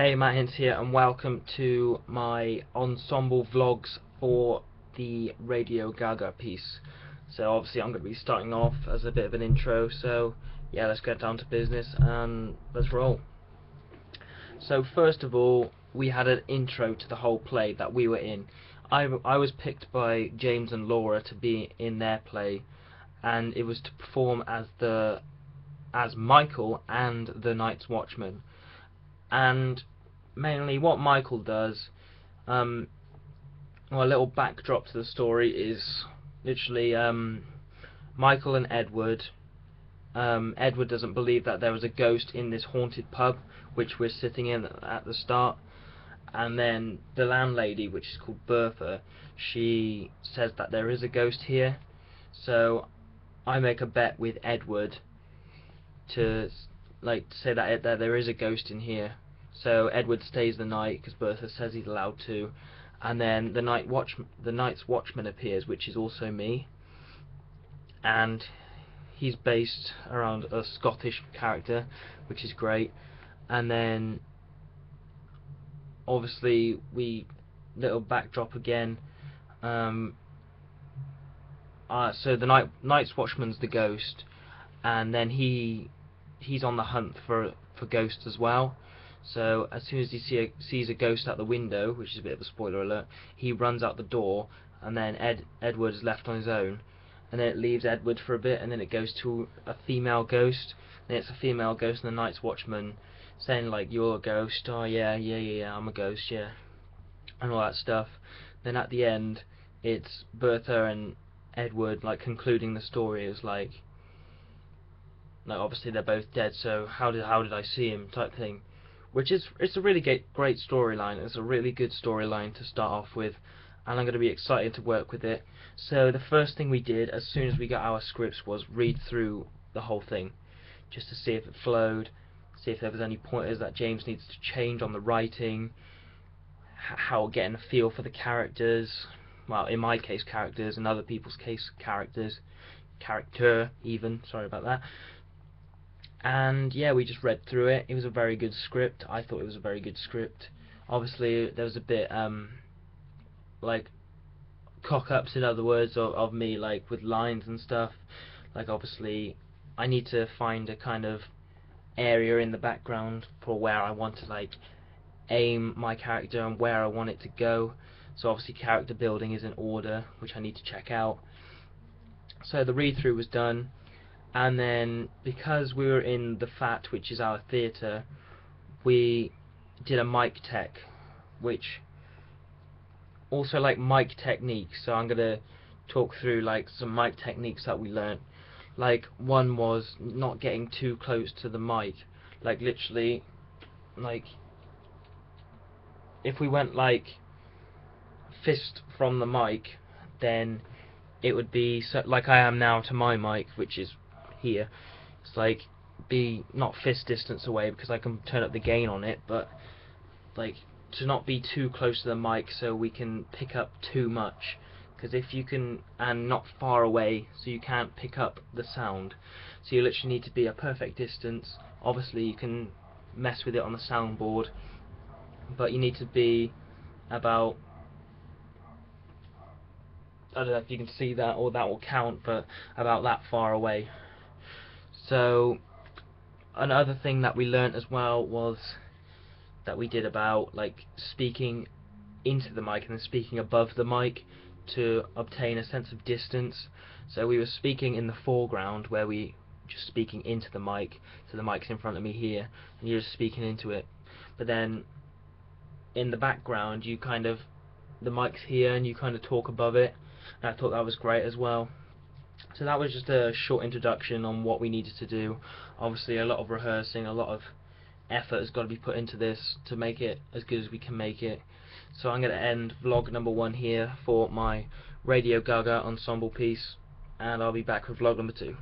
Hey, Matt Hints here, and welcome to my Ensemble vlogs for the Radio Gaga piece. So obviously I'm going to be starting off as a bit of an intro, so yeah, let's get down to business and let's roll. So first of all, we had an intro to the whole play that we were in. I was picked by James and Laura to be in their play, and it was to perform as Michael and the Night's Watchman. And mainly what Michael does, well, a little backdrop to the story is literally Michael and Edward. Edward doesn't believe that there was a ghost in this haunted pub which we're sitting in at the start, and then the landlady, which is called Bertha, she says that there is a ghost here. So I make a bet with Edward to say that there is a ghost in here. So Edward stays the night because Bertha says he's allowed to, and then the Night's Watchman appears, which is also me, and he's based around a Scottish character, which is great. And then obviously little backdrop again. So the Night's Watchman's the ghost, and then he's on the hunt for ghosts as well. So as soon as he sees a ghost out the window, which is a bit of a spoiler alert, he runs out the door, and then Edward is left on his own, and then it leaves Edward for a bit, and then it goes to a female ghost, and it's a female ghost, and the Night's Watchman saying like, "You're a ghost, oh yeah, I'm a ghost, yeah," and all that stuff. Then at the end, it's Bertha and Edward concluding the story. It's like obviously they're both dead, so how did I see him type thing. It's a really great storyline. It's a really good storyline to start off with, and I'm going to be excited to work with it. So the first thing we did as soon as we got our scripts was read through the whole thing, just to see if it flowed, see if there was any pointers that James needs to change on the writing, how getting a feel for the characters, well, in my case characters, in other people's case character even, sorry about that. And yeah, we just read through it. It was a very good script. I thought it was a very good script. Obviously there was a bit cock-ups, in other words, of me, with lines and stuff. Obviously I need to find a kind of area in the background for where I want to aim my character and where I want it to go. So obviously character building is in order, which I need to check out. So the read through was done. And then, because we were in the FAT, which is our theatre, we did a mic tech, which also mic techniques. So I'm gonna talk through some mic techniques that we learnt. One was not getting too close to the mic. Literally, if we went fist from the mic, then it would be like I am now to my mic, which is here. It's be not fist distance away because I can turn up the gain on it, but to not be too close to the mic so we can pick up too much, because if you can, and not far away so you can't pick up the sound, so you literally need to be a perfect distance. Obviously you can mess with it on the soundboard, but you need to be about, I don't know if you can see that or that will count, but about that far away. So another thing that we learnt as well was that we did about speaking into the mic and then speaking above the mic to obtain a sense of distance. So we were speaking in the foreground where we just speaking into the mic, so the mic's in front of me here and you're just speaking into it, but then in the background you the mic's here and you talk above it, and I thought that was great as well. So that was just a short introduction on what we needed to do. Obviously a lot of rehearsing, a lot of effort has got to be put into this to make it as good as we can make it. So I'm going to end vlog number 1 here for my Radio Gaga ensemble piece, and I'll be back with vlog number 2.